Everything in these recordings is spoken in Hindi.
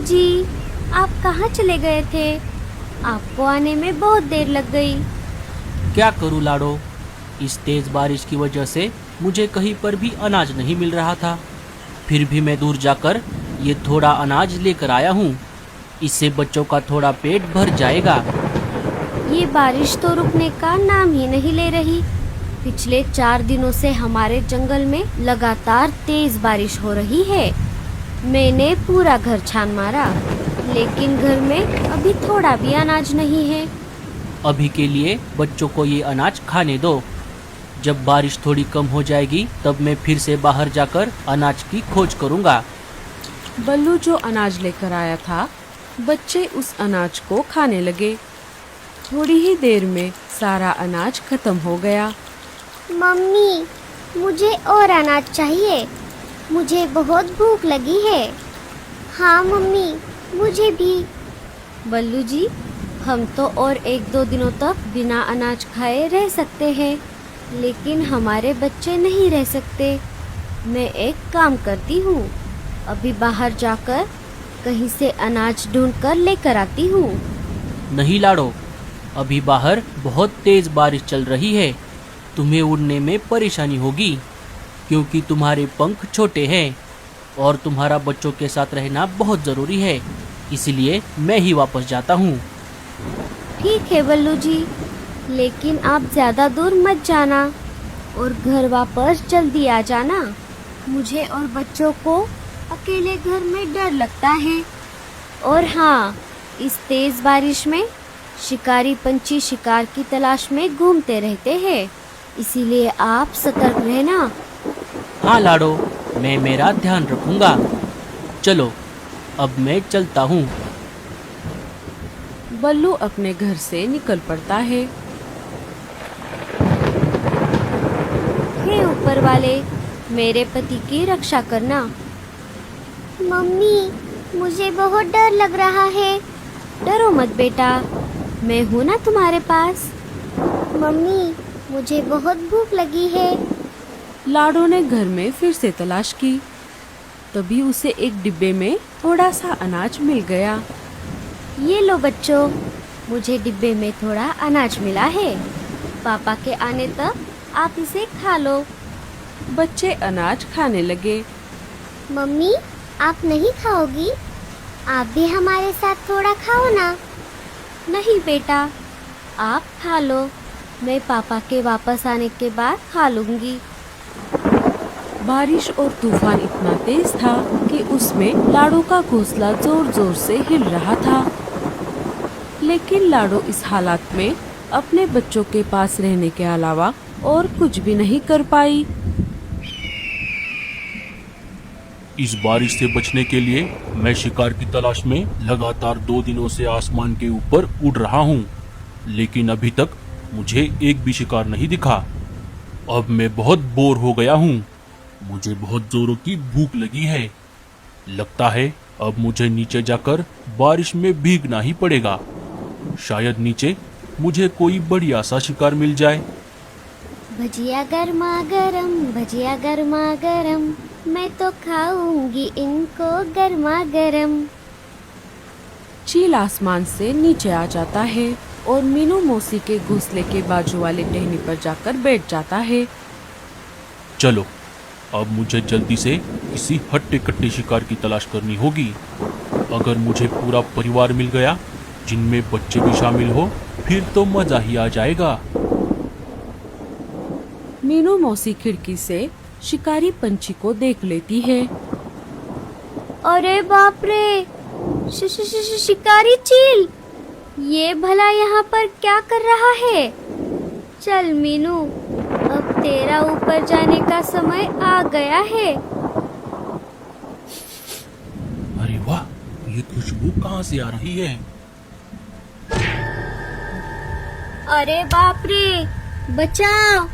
जी, आप कहाँ चले गए थे? आपको आने में बहुत देर लग गई। क्या करूँ लाडो, इस तेज बारिश की वजह से मुझे कहीं पर भी अनाज नहीं मिल रहा था। फिर भी मैं दूर जाकर ये थोड़ा अनाज लेकर आया हूँ। इससे बच्चों का थोड़ा पेट भर जाएगा। ये बारिश तो रुकने का नाम ही नहीं ले रही। पिछले 4 दिनों से हमारे जंगल में लगातार तेज बारिश हो रही है। मैंने पूरा घर छान मारा, लेकिन घर में अभी थोड़ा भी अनाज नहीं है। अभी के लिए बच्चों को ये अनाज खाने दो। जब बारिश थोड़ी कम हो जाएगी तब मैं फिर से बाहर जाकर अनाज की खोज करूँगा। बल्लू जो अनाज लेकर आया था, बच्चे उस अनाज को खाने लगे। थोड़ी ही देर में सारा अनाज खत्म हो गया। मम्मी, मुझे और अनाज चाहिए। मुझे बहुत भूख लगी है। हाँ मम्मी, मुझे भी। बल्लू जी, हम तो और 1-2 दिनों तक बिना अनाज खाए रह सकते हैं, लेकिन हमारे बच्चे नहीं रह सकते। मैं एक काम करती हूँ, अभी बाहर जाकर कहीं से अनाज ढूंढकर लेकर आती हूँ। नहीं लाडो, अभी बाहर बहुत तेज बारिश चल रही है। तुम्हें उड़ने में परेशानी होगी, क्योंकि तुम्हारे पंख छोटे हैं और तुम्हारा बच्चों के साथ रहना बहुत ज़रूरी है। इसलिए मैं ही वापस जाता हूँ। ठीक है बल्लू जी, लेकिन आप ज़्यादा दूर मत जाना और घर वापस जल्दी आ जाना। मुझे और बच्चों को अकेले घर में डर लगता है। और हाँ, इस तेज़ बारिश में शिकारी पंछी शिकार की तलाश में घूमते रहते हैं, इसीलिए आप सतर्क रहना। हाँ लाडो, मैं मेरा ध्यान रखूँगा। चलो, अब मैं चलता हूँ। बल्लू अपने घर से निकल पड़ता है। हे ऊपर वाले, मेरे पति की रक्षा करना। मम्मी, मुझे बहुत डर लग रहा है। डरो मत बेटा, मैं हूँ ना तुम्हारे पास। मम्मी, मुझे बहुत भूख लगी है। लाडो ने घर में फिर से तलाश की। तभी उसे एक डिब्बे में थोड़ा सा अनाज मिल गया। ये लो बच्चों, मुझे डिब्बे में थोड़ा अनाज मिला है। पापा के आने तक आप इसे खा लो। बच्चे अनाज खाने लगे। मम्मी, आप नहीं खाओगी? आप भी हमारे साथ थोड़ा खाओ ना। नहीं बेटा, आप खा लो, मैं पापा के वापस आने के बाद खा लूंगी। बारिश और तूफान इतना तेज था कि उसमें लाडो का घोंसला जोर जोर से हिल रहा था। लेकिन लाडो इस हालात में अपने बच्चों के पास रहने के अलावा और कुछ भी नहीं कर पाई। इस बारिश से बचने के लिए मैं शिकार की तलाश में लगातार 2 दिनों से आसमान के ऊपर उड़ रहा हूँ, लेकिन अभी तक मुझे एक भी शिकार नहीं दिखा। अब मैं बहुत बोर हो गया हूँ। मुझे बहुत जोरों की भूख लगी है। लगता है अब मुझे नीचे जाकर बारिश में भीगना ही पड़ेगा। शायद नीचे मुझे कोई बढ़िया सा शिकार मिल जाए। भजिया गर्मा गरम, भजिया गर्मा गरम, मैं तो खाऊंगी इनको गर्मा गरम। चील आसमान से नीचे आ जाता है और मीनू मौसी के घोंसले के बाजू वाले टहनी पर जाकर बैठ जाता है। चलो, अब मुझे जल्दी से किसी हट्टे कट्टे शिकार की तलाश करनी होगी। अगर मुझे पूरा परिवार मिल गया, जिनमें बच्चे भी शामिल हो, फिर तो मजा ही आ जाएगा। मीनू मौसी खिड़की से शिकारी पंछी को देख लेती है। अरे बाप रे, शिकारी चील, ये भला यहाँ पर क्या कर रहा है? चल मीनू, अब तेरा ऊपर जाने का समय आ गया है। अरे वाह, ये खुशबू कहाँ से आ रही है? अरे बाप रे, बचाओ,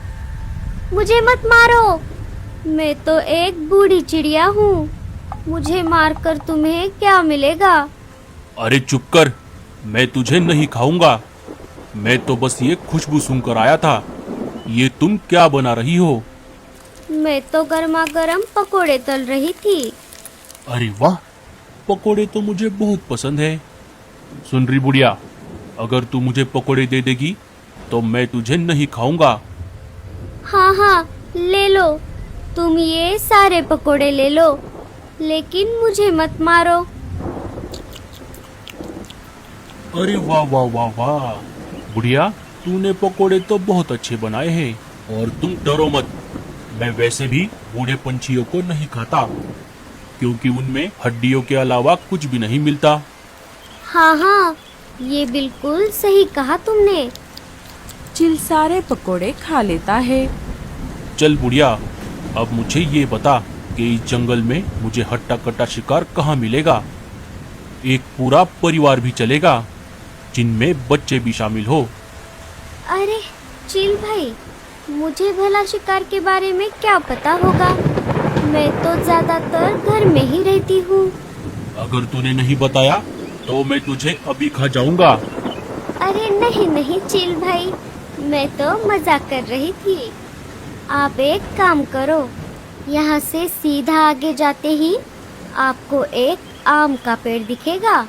मुझे मत मारो। मैं तो एक बूढ़ी चिड़िया हूँ, मुझे मारकर तुम्हें क्या मिलेगा? अरे चुप कर, मैं तुझे नहीं खाऊंगा। मैं तो बस ये खुशबू सुनकर आया था। ये तुम क्या बना रही हो? मैं तो गर्मा गर्म पकोड़े तल रही थी। अरे वाह, पकोड़े तो मुझे बहुत पसंद है। सुन रही बुढ़िया, अगर तू मुझे पकोड़े दे देगी तो मैं तुझे नहीं खाऊंगा। हाँ हाँ, ले लो, तुम ये सारे पकोड़े ले लो, लेकिन मुझे मत मारो। अरे वाह वाह वाह वाह, बुढ़िया तूने पकोड़े तो बहुत अच्छे बनाए हैं। और तुम डरो मत, मैं वैसे भी बूढ़े पंछियों को नहीं खाता, क्योंकि उनमें हड्डियों के अलावा कुछ भी नहीं मिलता। हाँ हाँ, ये बिल्कुल सही कहा तुमने। चील सारे पकोड़े खा लेता है। चल बुढ़िया, अब मुझे ये बता कि इस जंगल में मुझे हट्टा कट्टा शिकार कहाँ मिलेगा। एक पूरा परिवार भी चलेगा, जिनमें बच्चे भी शामिल हो। अरे चील भाई, मुझे भला शिकार के बारे में क्या पता होगा, मैं तो ज्यादातर घर में ही रहती हूँ। अगर तूने नहीं बताया तो मैं तुझे अभी खा जाऊंगा। अरे नहीं नहीं चील भाई, मैं तो मजाक कर रही थी। आप एक काम करो, यहाँ से सीधा आगे जाते ही आपको एक आम का पेड़ दिखेगा।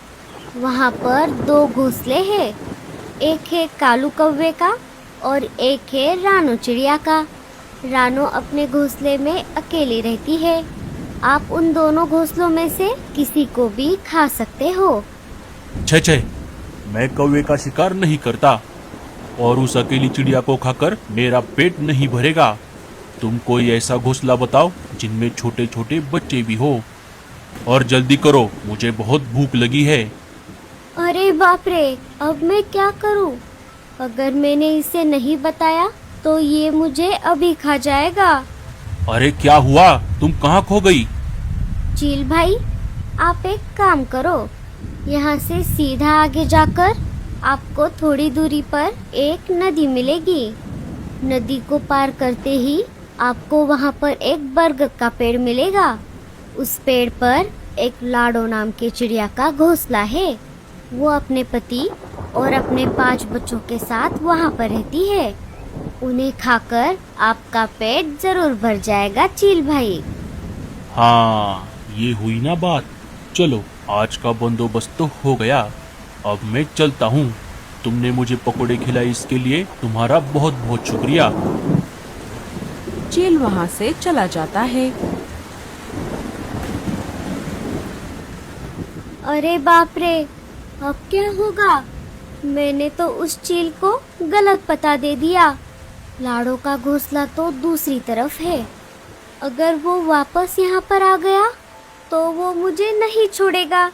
वहाँ पर 2 घोंसले हैं, एक है कालू कौवे का और एक है रानो चिड़िया का। रानो अपने घोंसले में अकेली रहती है। आप उन दोनों घोंसलों में से किसी को भी खा सकते हो। छे छे, मैं कौवे का शिकार नहीं करता और उस अकेली चिड़िया को खाकर मेरा पेट नहीं भरेगा। तुम कोई ऐसा घोंसला बताओ जिनमें छोटे छोटे बच्चे भी हो, और जल्दी करो, मुझे बहुत भूख लगी है। अरे बाप रे, अब मैं क्या करूं? अगर मैंने इसे नहीं बताया तो ये मुझे अभी खा जाएगा। अरे क्या हुआ, तुम कहाँ खो गई? चील भाई, आप एक काम करो, यहाँ से सीधा आगे जाकर आपको थोड़ी दूरी पर एक नदी मिलेगी। नदी को पार करते ही आपको वहाँ पर एक बरगद का पेड़ मिलेगा। उस पेड़ पर एक लाडो नाम के चिड़िया का घोंसला है। वो अपने पति और अपने 5 बच्चों के साथ वहाँ पर रहती है। उन्हें खाकर आपका पेट जरूर भर जाएगा चील भाई। हाँ, ये हुई ना बात। चलो, आज का बंदोबस्त तो हो गया। अब मैं चलता हूँ। तुमने मुझे पकोड़े खिलाए, इसके लिए तुम्हारा बहुत बहुत शुक्रिया। चील वहाँ से चला जाता है। अरे बाप रे, अब क्या होगा? मैंने तो उस चील को गलत पता दे दिया। लाड़ो का घोंसला तो दूसरी तरफ है। अगर वो वापस यहाँ पर आ गया तो वो मुझे नहीं छोड़ेगा।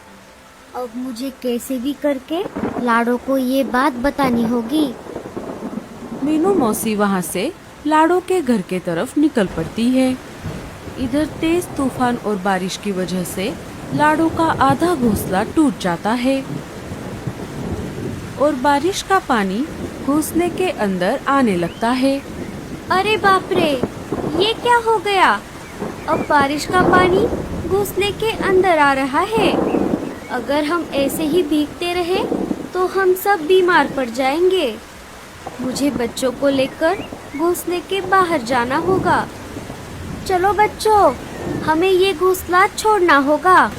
अब मुझे कैसे भी करके लाड़ो को ये बात बतानी होगी। मीनू मौसी वहाँ से लाड़ो के घर के तरफ निकल पड़ती है। इधर तेज तूफान और बारिश की वजह से लाड़ो का आधा घोंसला टूट जाता है और बारिश का पानी घोंसले के अंदर आने लगता है। अरे बाप रे, ये क्या हो गया? अब बारिश का पानी घोंसले के अंदर आ रहा है। अगर हम ऐसे ही भीगते रहे तो हम सब बीमार पड़ जाएंगे। मुझे बच्चों को लेकर घोंसले के बाहर जाना होगा। चलो बच्चों, हमें ये घोंसला छोड़ना होगा।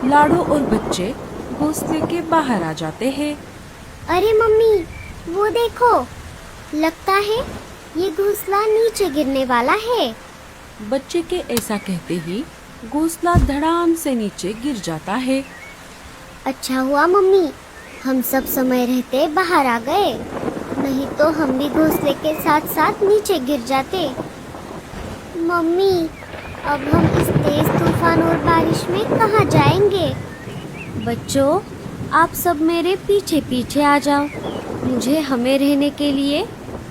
लाड़ो और बच्चे घोंसले के बाहर आ जाते हैं। अरे मम्मी, वो देखो, लगता है ये घोंसला नीचे गिरने वाला है। बच्चे के ऐसा कहते ही घोंसला धड़ाम से नीचे गिर जाता है। अच्छा हुआ मम्मी, हम सब समय रहते बाहर आ गए, नहीं तो हम भी घोंसले के साथ साथ नीचे गिर जाते। मम्मी, अब हम इस तेज तूफान और बारिश में कहाँ जाएंगे? बच्चों, आप सब मेरे पीछे पीछे आ जाओ। मुझे हमें रहने के लिए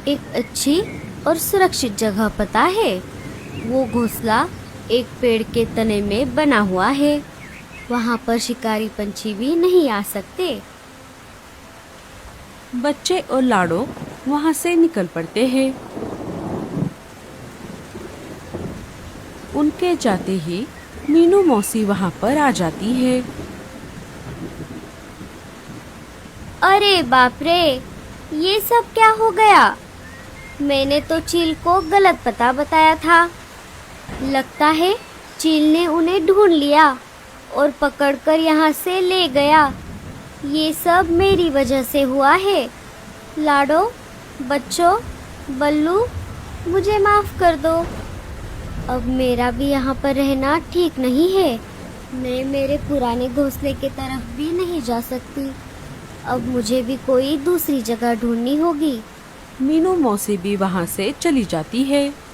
एक अच्छी और सुरक्षित जगह पता है। वो घोंसला एक पेड़ के तने में बना हुआ है। वहाँ पर शिकारी पंछी भी नहीं आ सकते। बच्चे और लाड़ो वहाँ से निकल पड़ते हैं। उनके जाते ही मीनू मौसी वहाँ पर आ जाती है। अरे बाप रे, ये सब क्या हो गया? मैंने तो चील को गलत पता बताया था। लगता है चील ने उन्हें ढूंढ लिया और पकड़कर यहाँ से ले गया। ये सब मेरी वजह से हुआ है। लाडो, बच्चों, बल्लू, मुझे माफ कर दो। अब मेरा भी यहाँ पर रहना ठीक नहीं है। मैं मेरे पुराने घोंसले की तरफ भी नहीं जा सकती। अब मुझे भी कोई दूसरी जगह ढूंढनी होगी। मीनू मौसी भी वहाँ से चली जाती है।